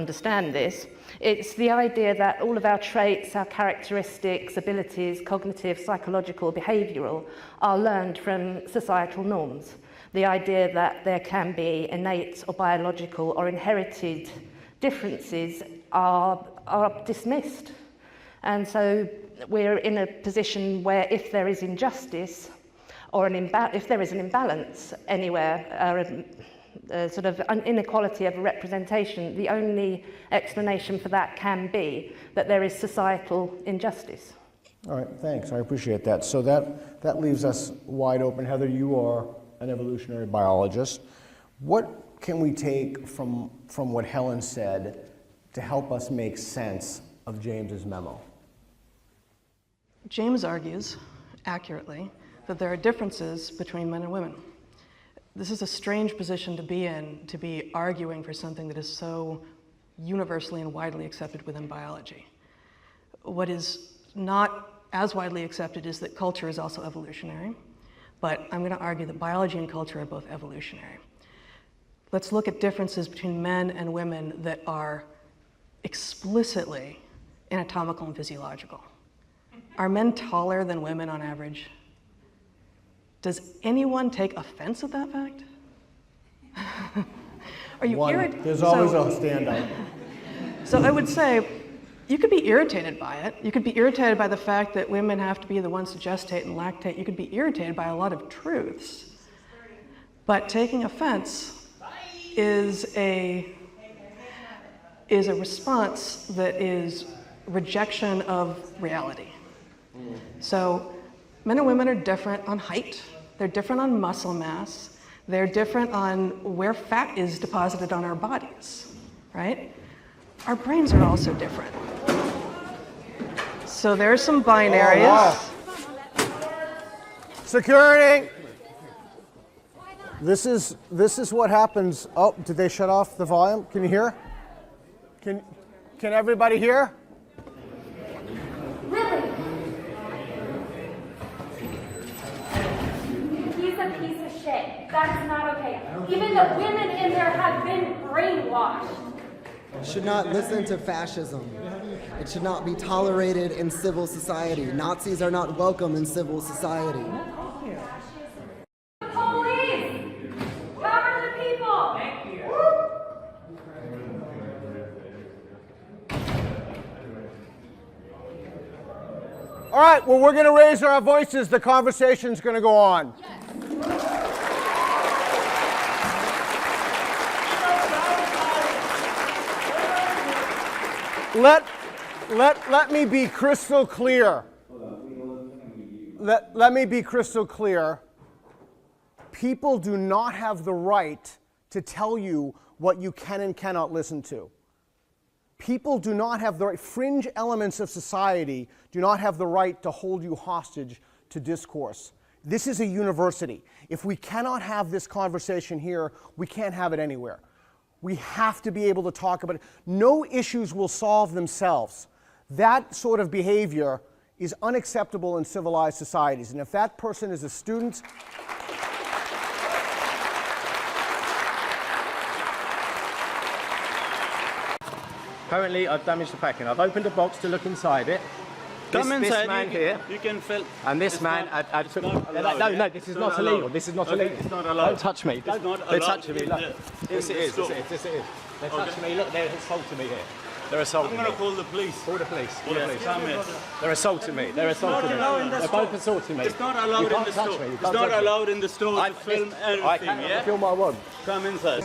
understand this. It's the idea that all of our traits, our characteristics, abilities, cognitive, psychological, behavioural, are learned from societal norms. The idea that there can be innate or biological or inherited differences are dismissed. And so we're in a position where if there is injustice or if there is an imbalance anywhere, sort of an inequality of representation, the only explanation for that can be that there is societal injustice. All right, thanks. I appreciate that. So that leaves us wide open. Heather, you are an evolutionary biologist. What can we take from what Helen said to help us make sense of James's memo? James argues, accurately, that there are differences between men and women. This is a strange position to be in, to be arguing for something that is so universally and widely accepted within biology. What is not as widely accepted is that culture is also evolutionary, but I'm going to argue that biology and culture are both evolutionary. Let's look at differences between men and women that are explicitly anatomical and physiological. Are men taller than women on average? Does anyone take offense at that fact? Are you irritated? There's always a standout. So I would say you could be irritated by it. You could be irritated by the fact that women have to be the ones to gestate and lactate. You could be irritated by a lot of truths. But taking offense is a response that is rejection of reality. So men and women are different on height, they're different on muscle mass, they're different on where fat is deposited on our bodies, right? Our brains are also different. So there are some binaries. Oh, wow. Security! This is what happens. Oh, did they shut off the volume? Can you hear? Can everybody hear? Really? He's a piece of shit. That's not okay. Even the women in there have been brainwashed. Should not listen to fascism. It should not be tolerated in civil society. Nazis are not welcome in civil society. Police! Cover the people! Thank you. All right, well, we're going to raise our voices. The conversation's going to go on. Let me be crystal clear. Let me be crystal clear. People do not have the right to tell you what you can and cannot listen to. People do not have the right, fringe elements of society do not have the right to hold you hostage to discourse. This is a university. If we cannot have this conversation here, we can't have it anywhere. We have to be able to talk about it. No issues will solve themselves. That sort of behavior is unacceptable in civilized societies. And if that person is a student, Apparently, I've damaged the packing. I've opened a box to look inside it. Come inside. This man here. You can fill. And this man, no, this is not illegal. This is not illegal. It's not allowed. Don't touch me. They're touching me. Look. This it is. They're touching me. Look, they're assaulting me here. They're assaulting me. I'm going to call the police. Call the police. Call the police. Come in. They're assaulting me. They're assaulting me. They're both assaulting me. It's not allowed in the store. It's not allowed in the store to film anything. I can film what I want. Come inside.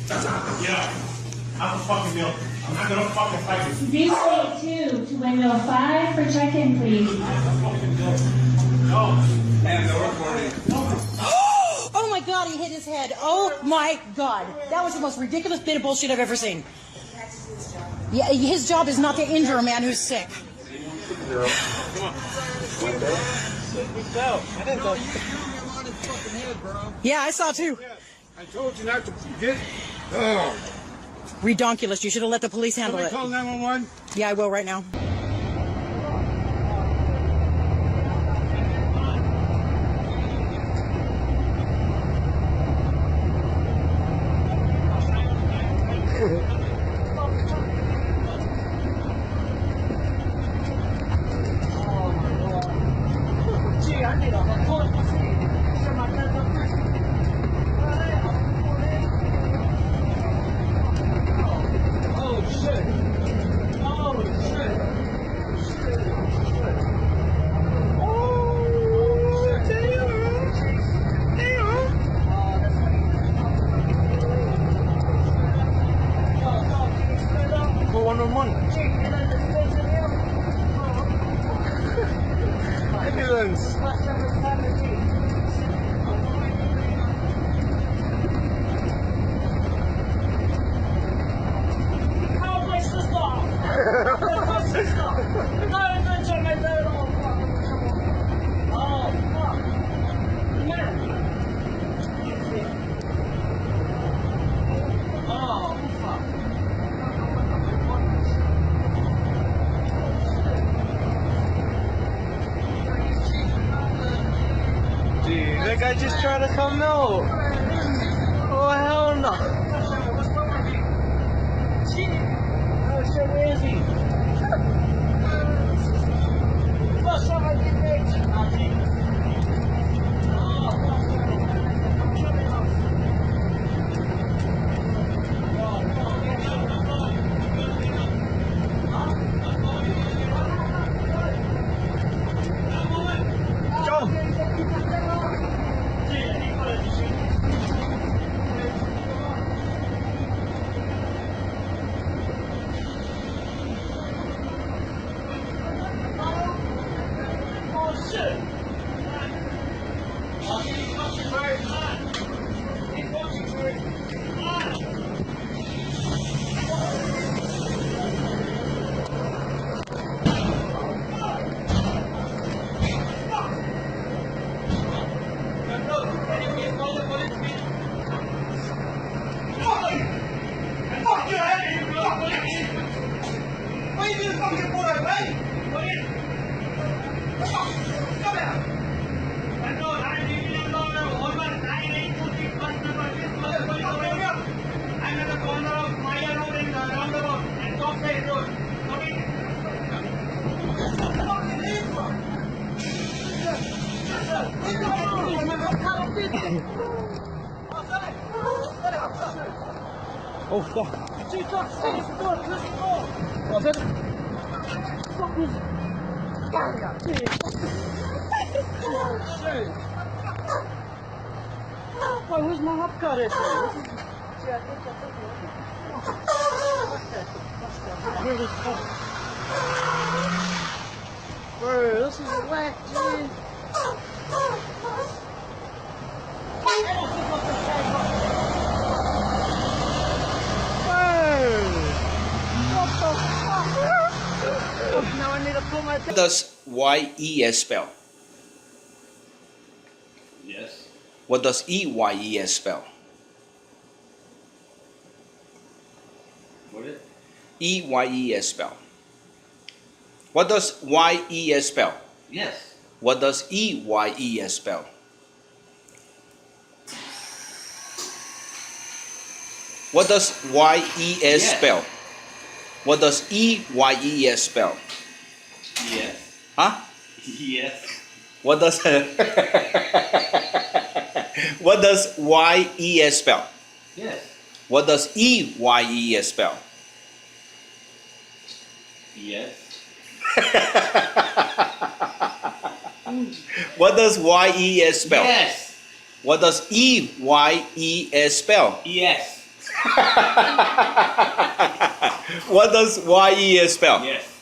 Yeah. I'm a fucking deal. I'm not gonna fucking fight this. D2 to window 5 for check-in, please. No. And the recording. Oh my God, he hit his head. Oh my God. That was the most ridiculous bit of bullshit I've ever seen. Yeah, his job is not to injure a man who's sick. Come on. I didn't know you hit his fucking head, bro. Yeah, I saw too. I told you not to get. Oh. Redonkulous. You should have let the police handle it. Call 911? Yeah, I will right now. on. Ambulance. Dude, that guy just tried to come out. Oh, hell no. Oh, shit, where is he? Oh, fuck. Oh, where's my hopcar? Bro, this is whack, dude. What does YES spell? Yes. What does EYES spell? What is it? EYES spell. What does YES spell? Yes. What does EYES spell? What does YES spell? What does EYES spell? Yes. Huh? Yes. What does what does YES spell? Yes. What does EYES spell? Yes. What does YES spell? Yes. What does EYES spell? Yes. What does YES spell? Yes.